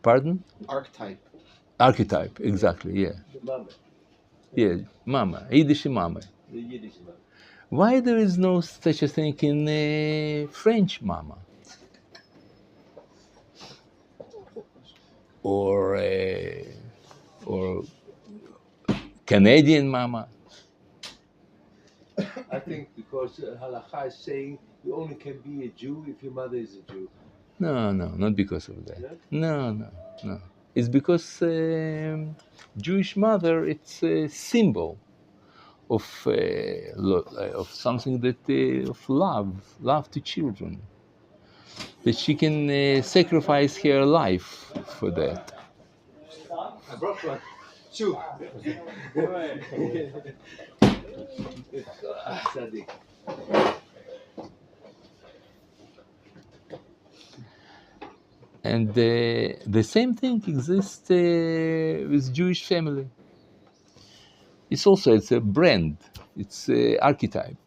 Pardon? Archetype. Archetype, exactly, yeah. The mama. Yeah, mama, Yiddish mama. The Yiddish mama. Why there is no such a thing in French mama? Or Canadian mama? I think because halakha is saying you only can be a Jew if your mother is a Jew. No, not because of that. No? No. It's because Jewish mother, it's a symbol of something that of love to children. That she can sacrifice her life for that. I brought one. Two. Sadiq. And the same thing exists with Jewish family. It's a brand. It's an archetype.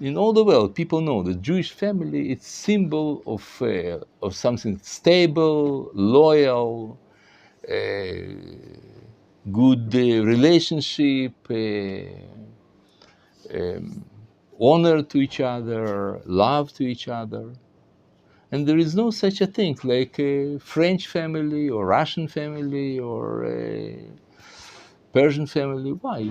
In all the world, people know the Jewish family. It's symbol of something stable, loyal, good relationship, honor to each other, love to each other. And there is no such a thing like a French family or Russian family or a Persian family. Why?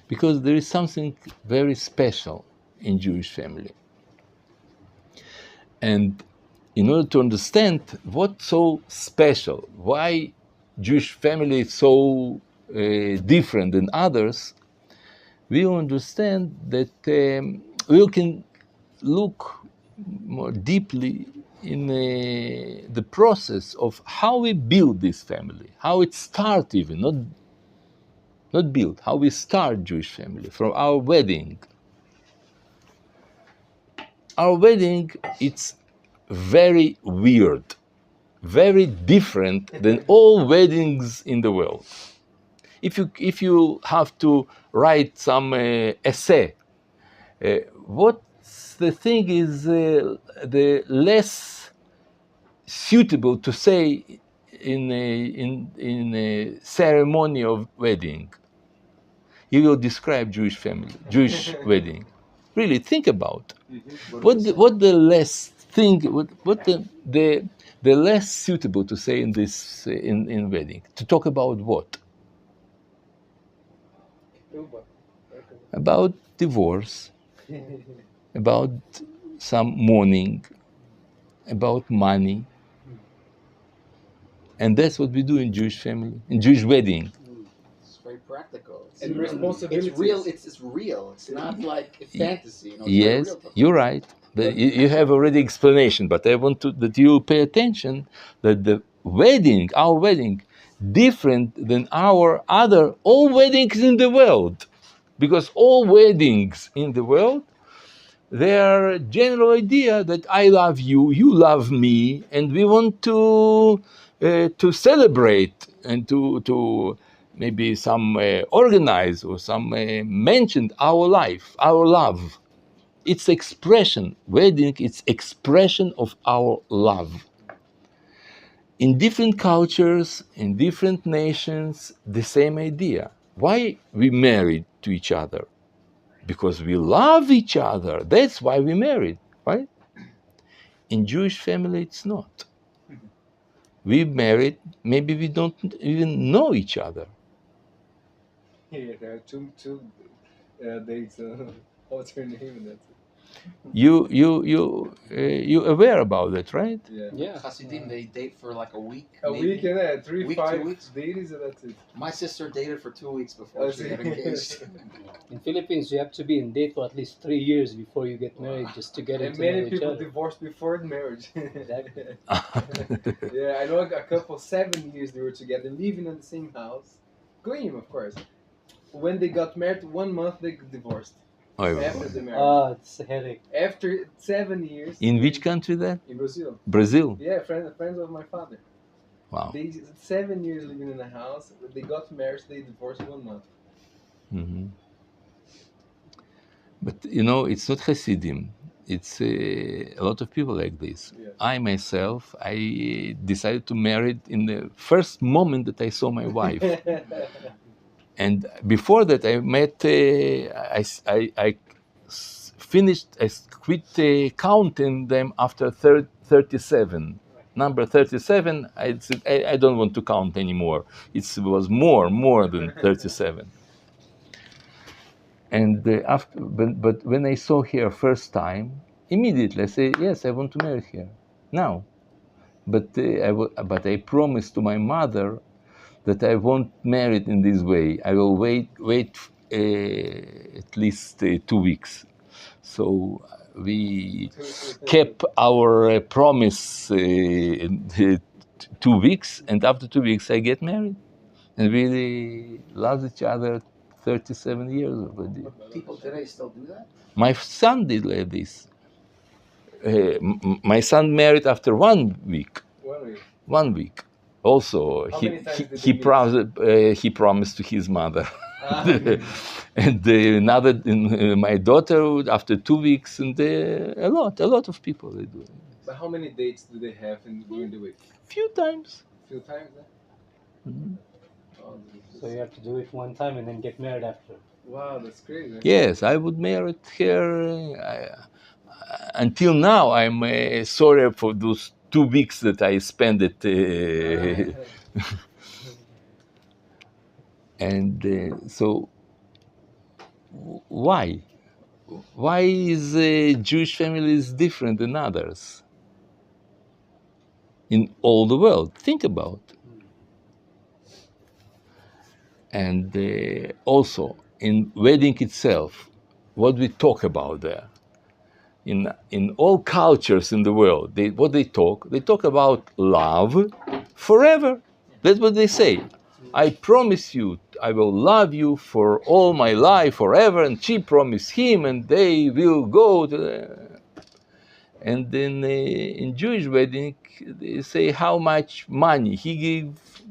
Because there is something very special in Jewish family. And in order to understand what's so special, why Jewish family is so different than others, we understand that we can look more deeply in the process of how we build this family, how it starts even, not build, how we start Jewish family, from our wedding. Our wedding, it's very weird, very different than all weddings in the world. If you have to write some essay, what's the thing is the less suitable to say in a ceremony of wedding? You will describe Jewish family, Jewish wedding. Really, think about what the less thing, what the less suitable to say in this in wedding. To talk about what? About divorce, about some mourning, about money. And that's what we do in Jewish family, in Jewish wedding. It's very practical. And responsibilities. It's real. It's real. It's not like a fantasy. It's Yes, very real. you're right. You have already explanation, but I want that you pay attention that the wedding, our wedding, different than our other all weddings in the world, because all weddings in the world, they are a general idea that I love you, you love me, and we want to celebrate and to maybe some organize or some mention our life, our love. It's expression. Wedding, it's expression of our love. In different cultures, in different nations, the same idea. Why we married to each other? Because we love each other. That's why we married, right? In Jewish family, it's not. We married, maybe we don't even know each other. Yeah, there are two dates. What's her name? And that's it. You aware about that, right? Yeah. Hasidim, they date for like a week. A maybe. week and that, 3, Week, 5 2 weeks. days, and that's it. My sister dated for 2 weeks before she got engaged. In Philippines, you have to be in date for at least 3 years before you get married, just to get And to know many each people other. divorce before marriage. Exactly. Yeah, I know a couple 7 years they were together, living in the same house. Goyim, of course. When they got married, 1 month they divorced. After the marriage. Oh, it's a headache. After 7 years. In which country that? In Brazil. Brazil? Yeah, friends of my father. Wow. They 7 years living in the house. They got married. They divorced 1 month. Mm-hmm. But it's not Hasidim. it's a lot of people like this. Yes. I myself, I decided to marry in the first moment that I saw my wife. And before that, I met, I finished, I quit counting them after 37. Number 37, I said, I don't want to count anymore. It was more than 37. And but when I saw her first time, immediately I say, yes, I want to marry her now. But but I promised to my mother that I won't marry it in this way. I will wait at least 2 weeks. So we kept our promise in 2 weeks, and after 2 weeks I get married, and we love each other 37 years already. People today still do that? My son did like this. My son married after 1 week. 1 week. 1 week. Also, How many times did they meet? he promised to his mother. Okay. And another, my daughter, after 2 weeks, and a lot of people they do. But how many dates do they have during the week? Few times. Few times? Mhm. Oh, So you have to do it one time and then get married after. wow, that's crazy. Yes, I would marry her. Until now, I'm sorry for those 2 weeks that I spent it. And so, why? Why is Jewish families different than others in all the world? Think about. And also in wedding itself, what we talk about there. In all cultures in the world, what they talk about love forever. That's what they say. I promise you, I will love you for all my life forever. And she promised him, and they will go to and then in Jewish wedding, they say how much money he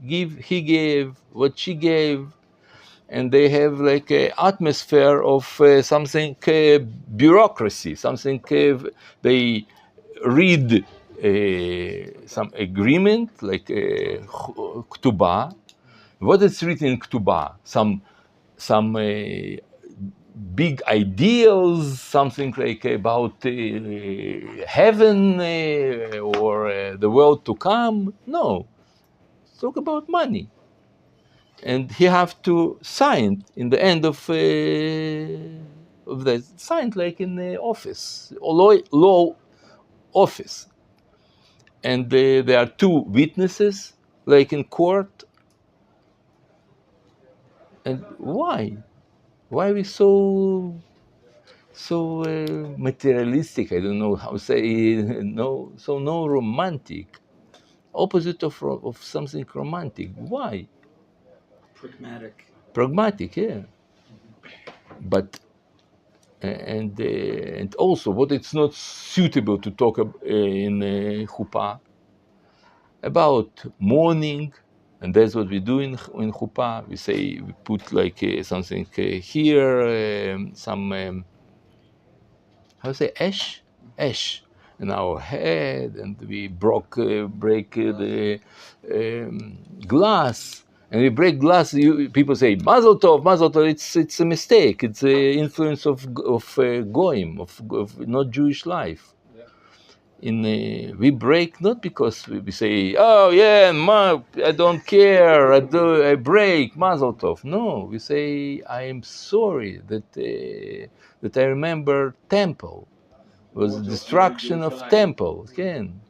gave, what she gave, and they have like an atmosphere of something bureaucracy, something they read some agreement like ktubah. What is written in ktubah? Some big ideals, something like about heaven or the world to come. No, talk about money. And he have to sign in the end of the sign like in the office, law office. And there are 2 witnesses like in court. And why? Why are we so materialistic? I don't know how to say. No romantic. Opposite of something romantic. Why? Pragmatic, yeah. But and also what it's not suitable to talk in chuppah about mourning, and that's what we do in chuppah. We say we put like something here, some how to say ash in our head, and we break the glass. And we break glass. People say Mazel Tov, Mazel Tov. It's a mistake. It's an influence of goyim, of not Jewish life. Yeah. We break not because we say, oh yeah, I don't care. I break Mazel Tov. No, we say I am sorry that I remember temple. It was destruction of temple. Again.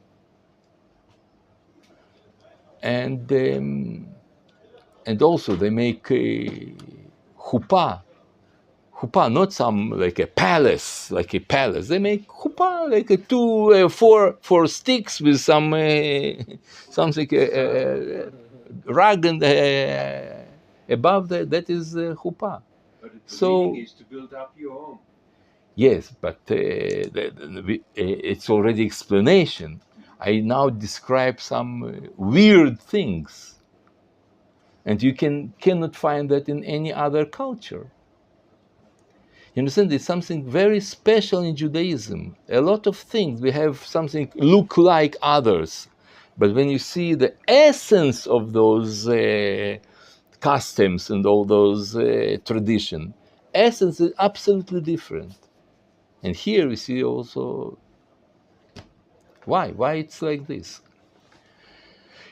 And also they make chuppah, not some like a palace, They make chuppah like four sticks with some something rag and above that. That is chuppah. But the meaning is to build up your home. Yes, but it's already explanation. I now describe some weird things. And you cannot find that in any other culture. You understand? It's something very special in Judaism. A lot of things, we have something look like others. But when you see the essence of those customs and all those tradition, essence is absolutely different. And here we see also why it's like this.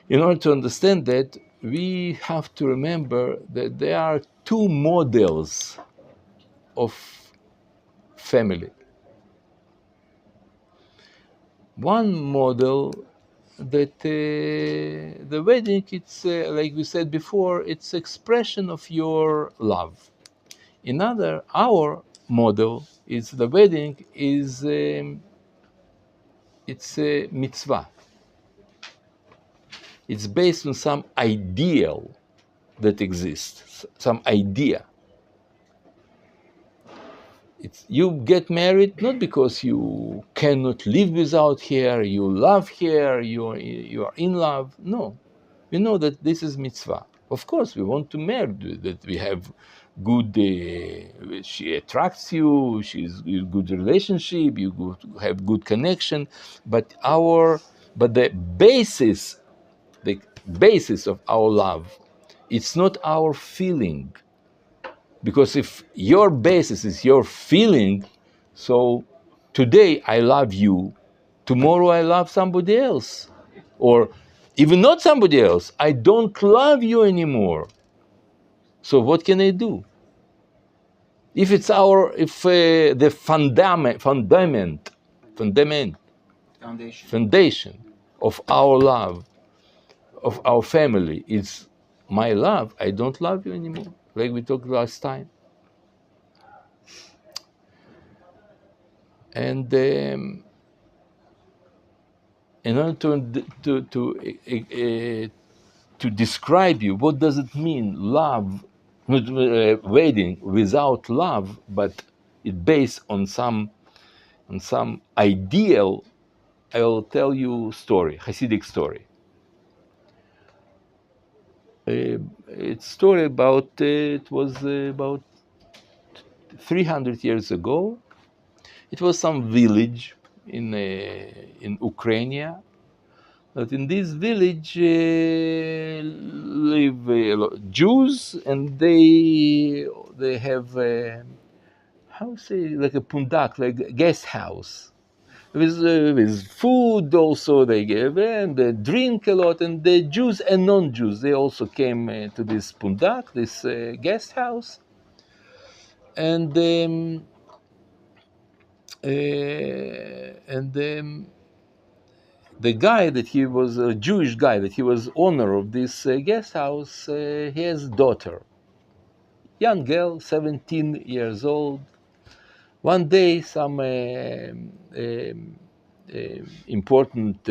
In order to understand that, we have to remember that there are two models of family. One model that the wedding, it's like we said before, it's expression of your love. Another, our model is the wedding is it's a mitzvah. It's based on some ideal that exists, some idea. You get married not because you cannot live without her, you love her, you are in love. No, we know that this is mitzvah. Of course, we want to marry, that we have good, she attracts you, she's a good relationship, you have good connection, but the basis of our love, it's not our feeling. Because if your basis is your feeling, so today I love you, tomorrow I love somebody else. Or even not somebody else, I don't love you anymore. So what can I do? If it's the foundation of our love, of our family, is my love, I don't love you anymore, like we talked last time. And in order to describe you, what does it mean, love, not wedding without love, but it based on some ideal, I will tell you story, Hasidic story. It's story about, it was about 300 years ago. It was some village in Ukraine. But in this village live Jews, and they have how say, like a pundak, like a guest house with food. Also they give, and they drink a lot. And the Jews and non-Jews, they also came to this pundak, this guest house, and the guy that he was a Jewish guy, that he was owner of this guest house, he has a daughter, young girl, 17 years old. One day, some important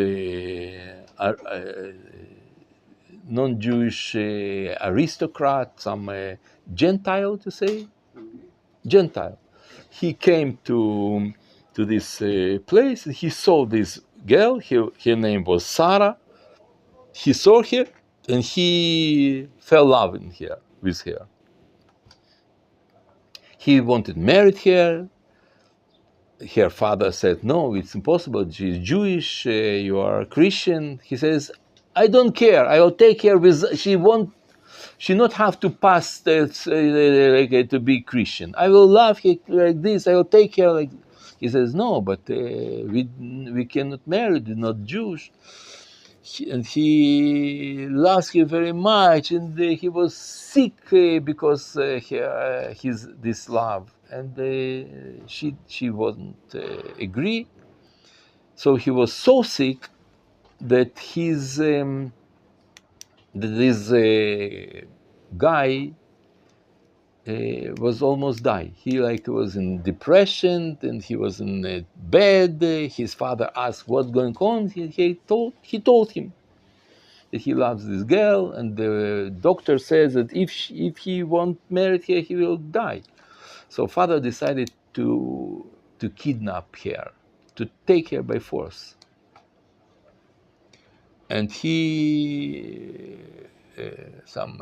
non-Jewish aristocrat, some Gentile, to say, Gentile, he came to this place. He saw this girl. Her name was Sarah. He saw her, and he fell in love with her. He wanted to marry her. Her father said, "No, it's impossible. She's Jewish. You are a Christian." He says, "I don't care. I will take her with. She not have to pass to be Christian. I will love her like this. I will take her like." He says, "No, but we cannot marry. They're not Jewish." And he loves her very much, and he was sick because his this love, and she wouldn't agree. So he was so sick that this guy was almost die. He was in depression, and he was in bed. His father asked what's going on. He told him that he loves this girl, and the doctor says that if he won't marry her, he will die. So father decided to kidnap her, to take her by force. And he some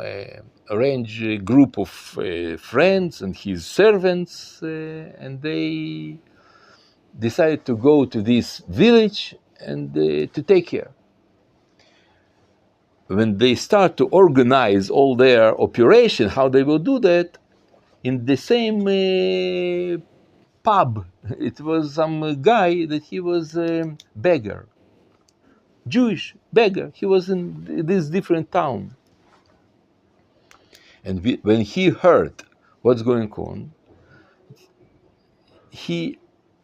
arranged group of friends and his servants, and they decided to go to this village and to take care. When they start to organize all their operation, how they will do that, in the same pub, it was some guy that he was a beggar, Jewish beggar. He was in this different town. And when he heard what's going on, he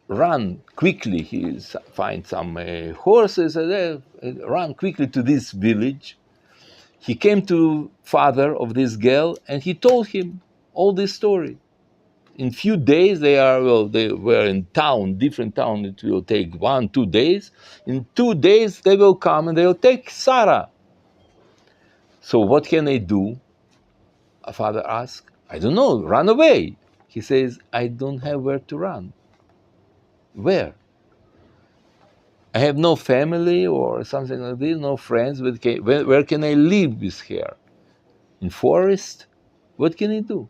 ran quickly. He find some horses and ran quickly to this village. He came to father of this girl and he told him all this story. In few days they were in town, different town. It will take 1-2 days. In 2 days they will come and they will take Sarah. So what can I do? A father asked. I don't know, run away. He says, I don't have where to run. Where? I have no family or something like this, no friends. Where can I live with her? In forest? What can I do?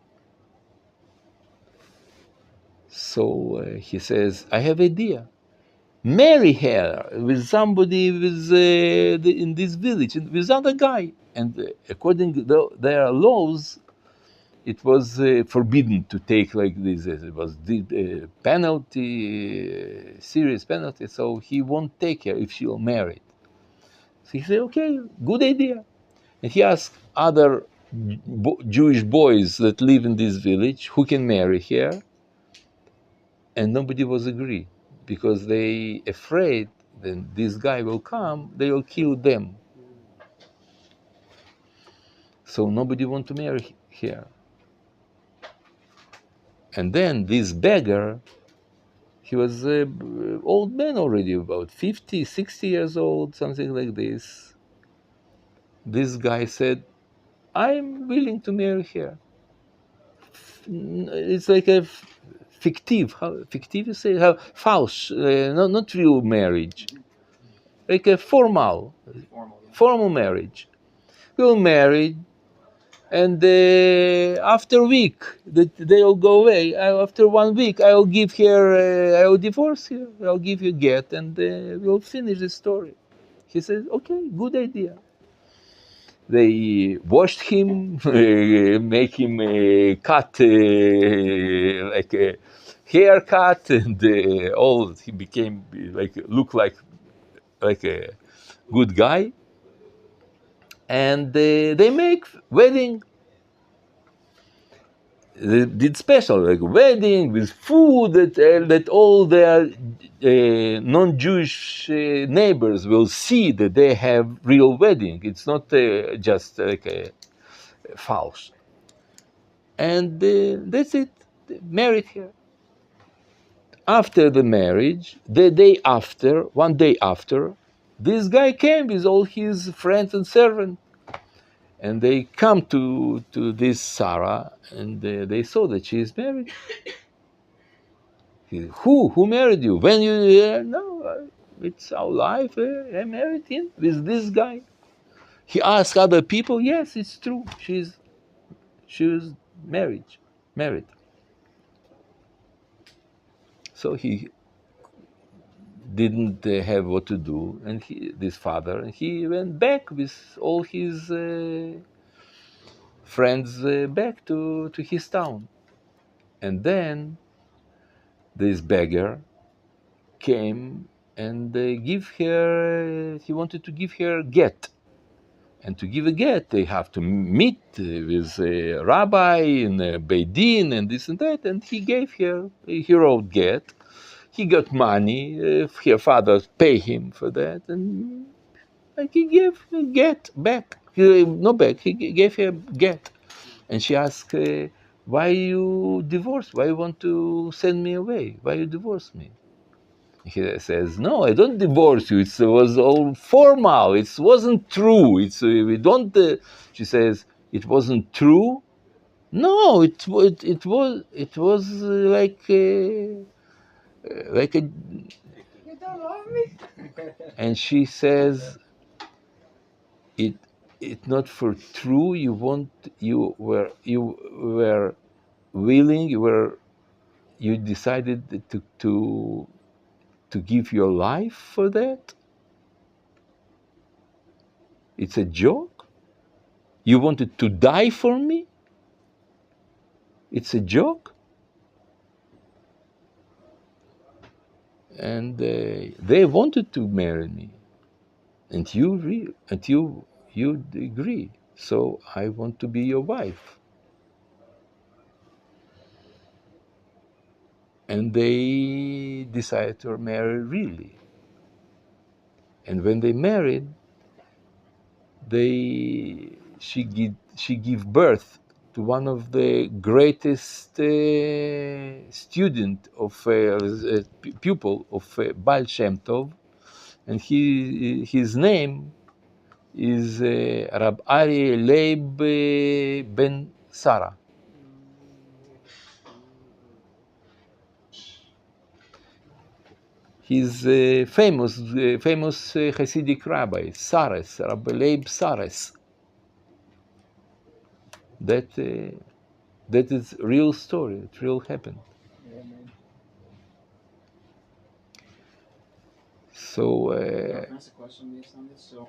So he says, I have idea. Marry her with somebody in this village, with other guy. And according to their laws, it was forbidden to take like this. It was the penalty, serious penalty. So he won't take her if she'll marry. So he said, okay, good idea. And he asked other Jewish boys that live in this village who can marry her. And nobody was agree because they afraid that this guy will come, they will kill them. So nobody want to marry her. And then this beggar, he was an old man already, about 50, 60 years old, something like this. This guy said, I'm willing to marry her. It's like a fictive, fictive you say? False, not real marriage. Like a formal marriage. We'll marry, and after a week that they'll go away. After 1 week, I'll give her, I'll divorce her. I'll give you get, and we'll finish the story. He says, okay, good idea. They washed him, make him cut like a haircut, and all. He became look like a good guy. And they make wedding. They did special like wedding with food that all their non-Jewish neighbors will see that they have real wedding. It's not just like a false. And that's it. They married her. After the marriage, one day after, this guy came with all his friends and servants. And they come to this Sarah, and they saw that she is married. Who married you? When you no, it's our life. I married him with this guy. He asked other people. Yes, it's true. She was married. So he didn't have what to do, and this father, and he went back with all his friends back to his town. And then this beggar came and he wanted to give her get. And to give a get, they have to meet with a rabbi in a Beit Din and this and that. And he gave her, he wrote get. He got money, her father paid him for that. And he gave a get back. No back, he gave her get. And she asked, why you divorced? Why you want to send me away? Why you divorce me? He says, no, I don't divorce you. It was all formal. It wasn't true. We don't. She says, it wasn't true. No, it was like a. You don't love me? And she says, it's not for true. You were willing. You decided to give your life for that. It's a joke. You wanted to die for me. It's a joke. And they wanted to marry me, and you agree. So I want to be your wife. And they decided to marry really. And when they married, she gave birth to one of the greatest student of pupil of Baal Shem Tov, and his name is Rab Ari Leib ben Sarah. He's a famous Hasidic rabbi, Sares, Rabbi Leib Sares. That is real story. It real happened. Amen. So. Can I ask a question based on this? So,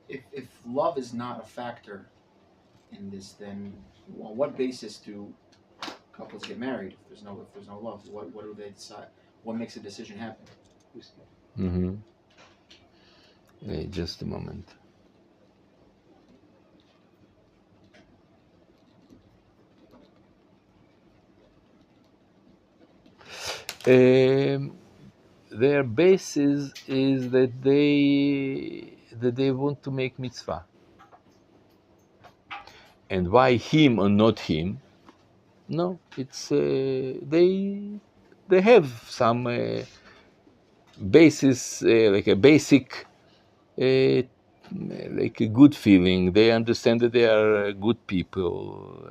if love is not a factor in this, then on what basis do couples get married? If there's no love, what do they decide? What makes a decision happen? Mm-hmm. Just a moment. Their basis is that they want to make mitzvah. And why him or not him? No, it's they have some basis, like a basic, like a good feeling. They understand that they are good people.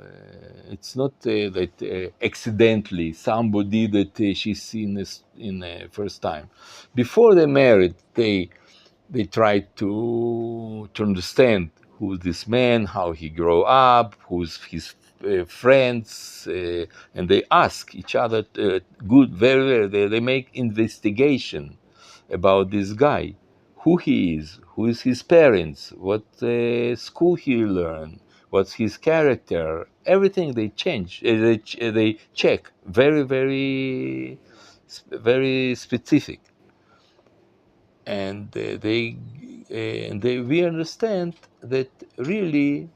It's not that accidentally somebody that she's seen in first time. Before they married, they try to understand who's this man, how he grow up, who's his friends, and they ask each other very. They make investigation about this guy, who he is, who is his parents, what school he learned, what's his character. Everything they change. They check very specific. And we understand that really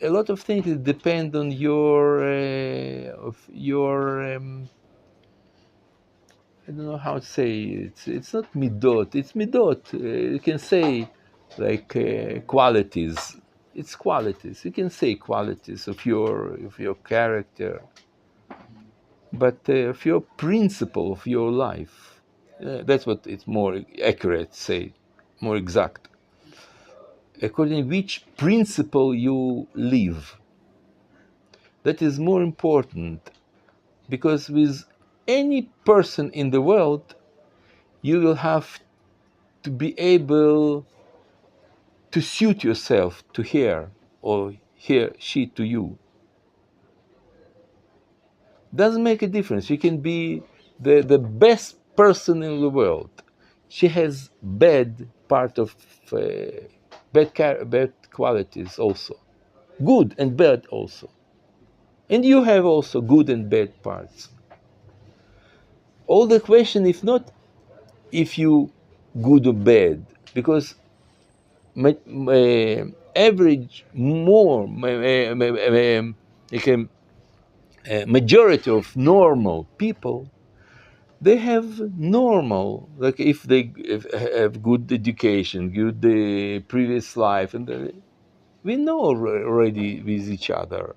a lot of things depend on your I don't know how to say it's not midot, it's midot. You can say like qualities. It's qualities. You can say qualities of your character, but of your principle of your life. That's what it's more accurate, say, more exact. According to which principle you live. That is more important, because with any person in the world, you will have to be able to suit yourself to her, or she to you. Doesn't make a difference. You can be the best person in the world. She has bad part of bad qualities also, good and bad also, and you have also good and bad parts. All the question is not if you good or bad, because average more like a majority of normal people, they have normal, like if they have good education, good previous life, and we know already with each other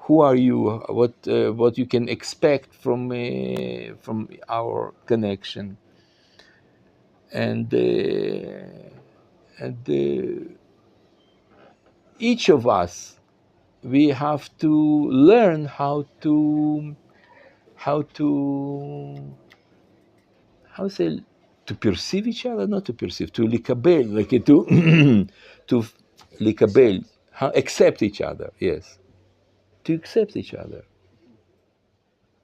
who are you, what you can expect from our connection, and each of us, we have to learn how to to perceive each other, not to perceive, to likabel, like to likabel, accept each other, yes. To accept each other.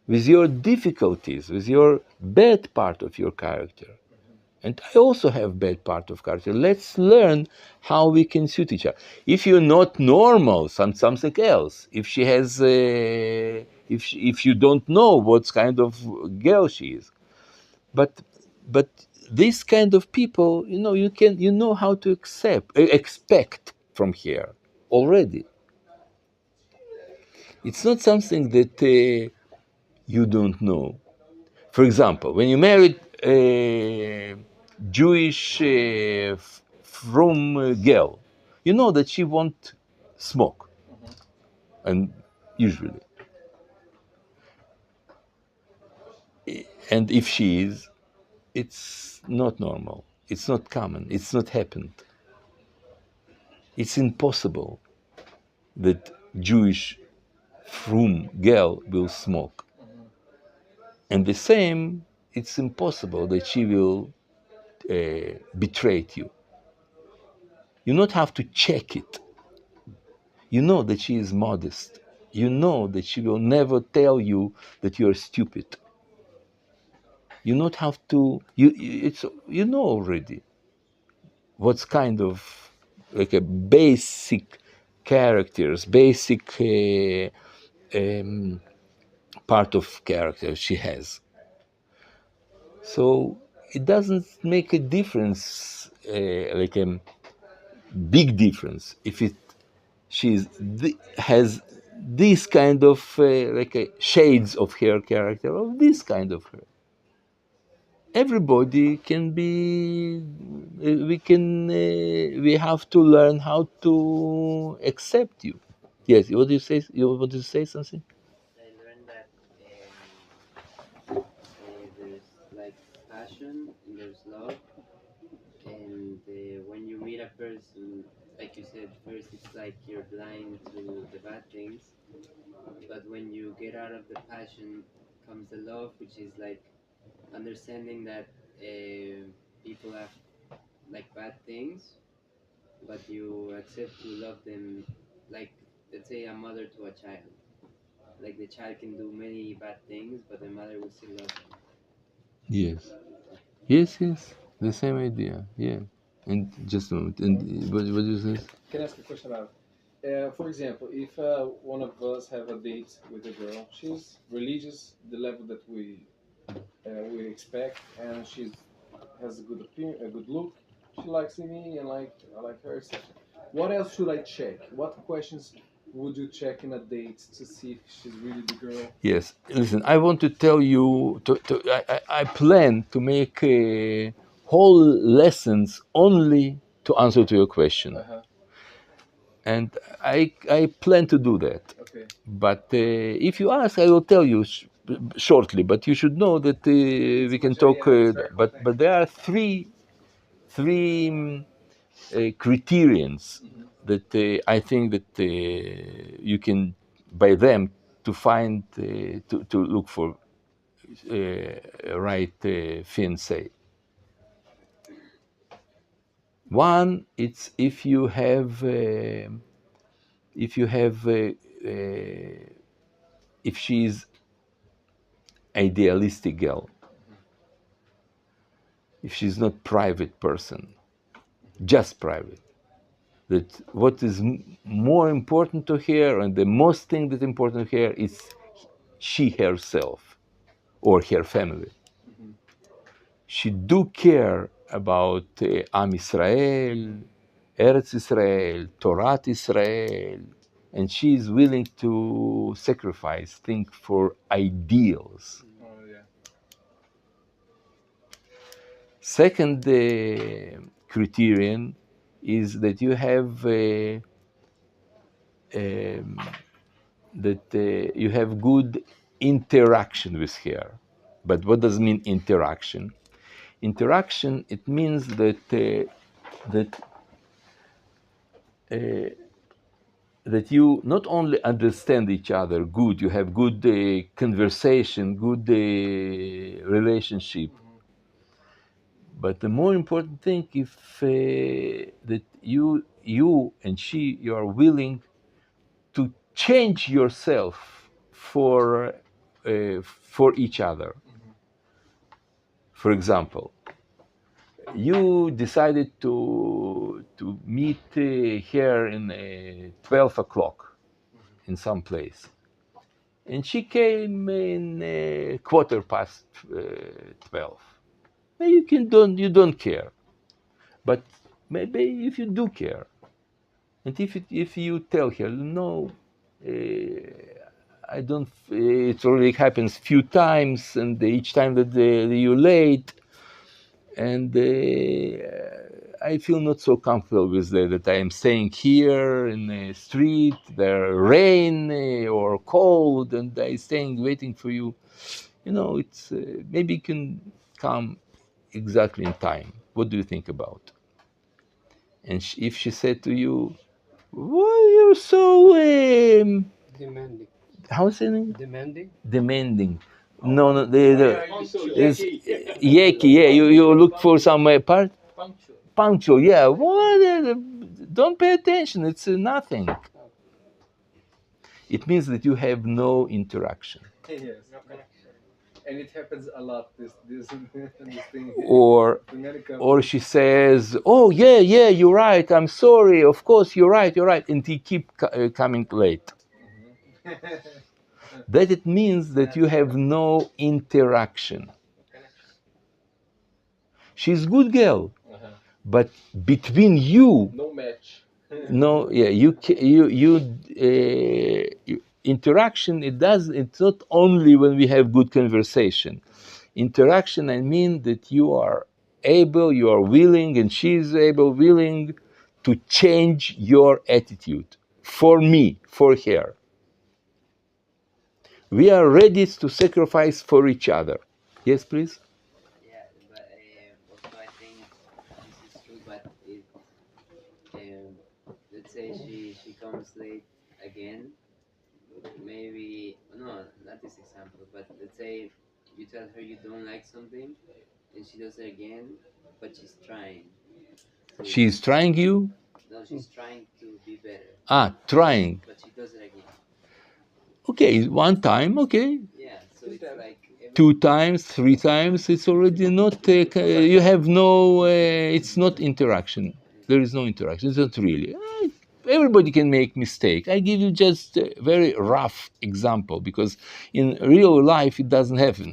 With your difficulties, with your bad part of your character. And I also have bad part of character. Let's learn how we can suit each other. If you're not normal, something else. If she has, if you don't know what kind of girl she is, but this kind of people, you know how to expect from her already. It's not something that you don't know. For example, when you married a Jewish from girl, you know that she won't smoke, and usually, and if she is, it's not normal. It's not common. It's not happened. It's impossible that Jewish from girl will smoke, and the same. It's impossible that she will betray you. You not have to check it. You know that she is modest. You know that she will never tell you that you are stupid. You not have to. You know already what's kind of like a basic characters, basic part of character she has. So it doesn't make a difference, like a big difference, if it has this kind of shades of her character, or this kind of her. Everybody can be. We have to learn how to accept you. Yes. What do you say? You want to say something? I learned that there's like passion and there's love, and when you meet a person, like you said, first it's like you're blind to the bad things, but when you get out of the passion comes the love, which is like understanding that people have like bad things, but you accept to love them, like let's say a mother to a child. Like the child can do many bad things, but the mother will still love him. Yes. Yes. The same idea. Yeah. And just a moment. And what do you say? Can I ask a question about? For example, if one of us have a date with a girl, she's religious, the level that we expect, and she has a good appearance, a good look. She likes me, and I like her. Etc. What else should I check? What questions would you check in a date to see if she's really the girl? Yes, listen, I want to tell you, I plan to make whole lessons only to answer to your question. And I plan to do that. Okay. But if you ask, I will tell you shortly. But you should know that we can talk. But there are three criterions that I think that you can, by them, to find to look for right fiancé. One, it's if you have if she's idealistic girl, if she's not private person, just private. That what is more important to her, and the most thing that important to her is she herself or her family. She do care about Am Israel, Eretz Israel, Torah Israel, and she is willing to sacrifice things for ideals. Oh yeah. Second criterion is that you have you have good interaction with her. But what does mean interaction? Interaction, it means that that you not only understand each other good, you have good conversation, good relationship, But the more important thing, if that you and she, you are willing to change yourself for each other. For example, you decided to meet here in 12 o'clock in some place, and she came in quarter past 12. Maybe you don't care, but maybe if you do care, and if you tell her no, I don't. It already happens few times, and each time that you're late, and I feel not so comfortable with that I am staying here in the street. There rain or cold, and I staying waiting for you. You know, it's maybe you can come exactly in time. What do you think about? And if she said to you, "Why you're so Demanding. how's it name? Demanding? Demanding." No, no, it's Yucky. yucky. Yeah, you look for some part Punctual. punctual. Yeah, what? Don't pay attention. It's nothing. It means that you have no interaction. Yes. And it happens a lot. This this thing. Or To many couples. or she says, "Oh yeah, yeah, you're right. I'm sorry. Of course, you're right," and he keep coming late. That it means that you have no interaction. She's good girl, but between you, No match. no, yeah, interaction. It's not only when we have good conversation. Interaction, I mean that you are able, you are willing, and she is willing to change your attitude for me, for her. We are ready to sacrifice for each other. Yes, please. Yeah, but also I think this is true. But it, let's say she comes late again. Maybe no, not this example. But let's say you tell her you don't like something, and she does it again, but she's trying. She's trying you. No, she's trying to be better. Trying. But she does it again. Okay, one time, okay. Yeah, so it's like Two times, three times, it's already not, you have no, it's not interaction. There is no interaction, it's not really. Everybody can make mistake. I give you just a very rough example because in real life it doesn't happen.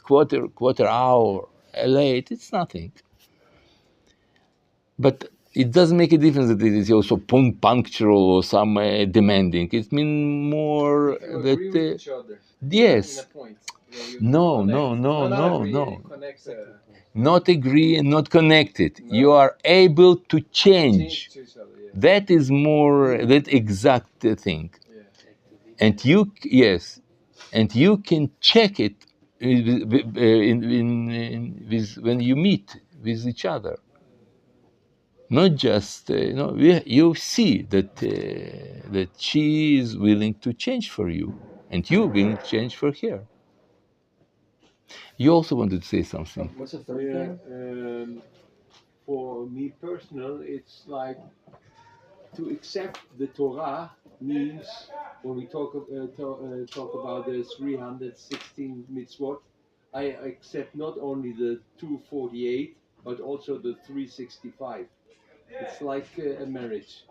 Quarter hour late, it's nothing. But it doesn't make a difference that it is also punctual or some demanding. It means more If you that agree with each other. yes. In a point. No, not agree and not connected. No. You are able to change. To each other, yeah. That is more that exact thing. Yeah. And you can check it when you meet with each other. Not just you see that she is willing to change for you, and you willing to change for her. You also wanted to say something. What's the third thing? For me personal, it's like to accept the Torah means when we talk about the 316 mitzvot, I accept not only the 248 but also the 365. It's like a marriage.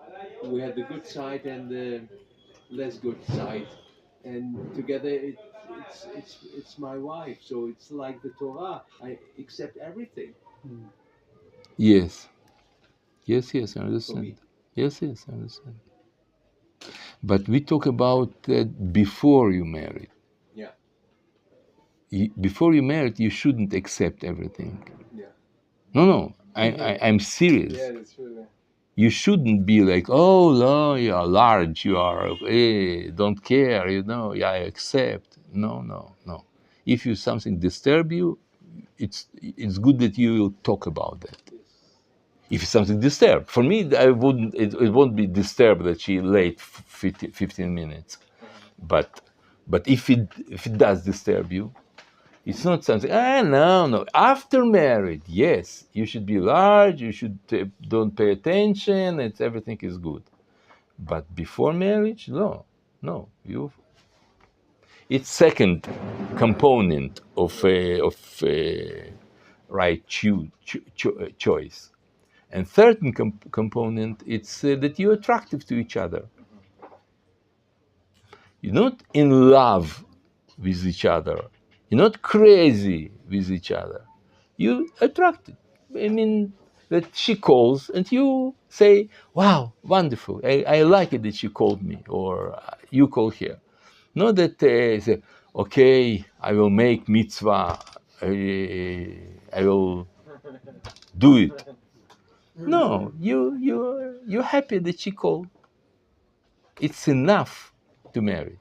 We have the good side and the less good side, and together it's my wife. So it's like the Torah. I accept everything. Yes, I For understand. me. Yes, I understand. But we talk about that before you married. Yeah. Before you married, you shouldn't accept everything. Yeah. No, I'm serious. Yeah, that's true. You shouldn't be like, oh no, you are large, you are don't care, I accept. No. If something disturb you, it's good that you will talk about that. If it's something disturbed, for me, it won't be disturbed that she late 15 minutes. But if it does disturb you, It's not something, no. After marriage, yes, you should be large, you should don't pay attention, everything is good. But before marriage, no. It's second component of right choice. And third component, it's that you're attractive to each other. You're not in love with each other. You're not crazy with each other. You're attracted. I mean, that she calls and you say, wow, wonderful. I like it that she called me, or you call her. Not that say, okay, I will make mitzvah, I will do it. No, you're happy that she called. It's enough to marry.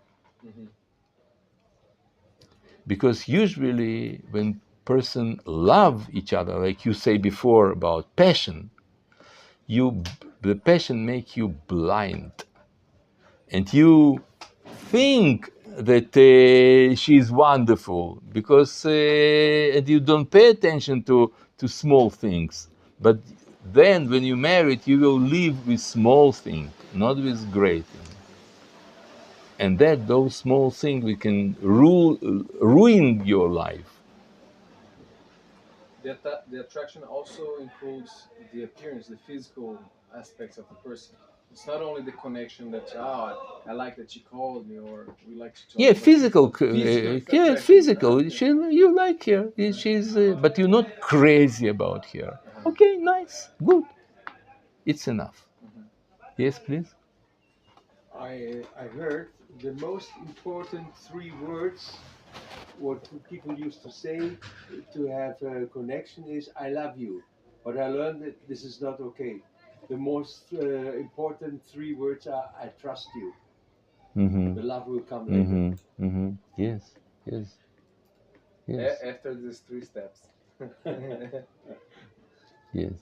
Because usually when person love each other, like you say before about passion, the passion make you blind, and you think that she's wonderful because and you don't pay attention to small things. But then when you married, you will live with small things, not with great things. And that those small things we can ruin your life. The attraction also includes the appearance, the physical aspects of the person. It's not only the connection that I like that she called me or we like to talk. Yeah, physical. Physical Physical. You like her. She's, but you're not crazy about her. Okay, nice, good. It's enough. Yes, please. I heard the most important 3 words what people used to say to have a connection is "I love you," but I learned that this is not okay. The most important 3 words are "I trust you." The love will come later. Yes, yes, yes, After these 3 steps. yes.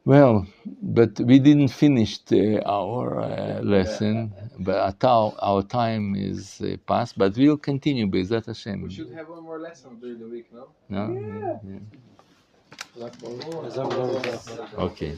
Well, but we didn't finish our lesson, but our time is past. But we'll continue, Bezat Hashem. We should have one more lesson during the week, no? No? Yeah. Yeah. Okay.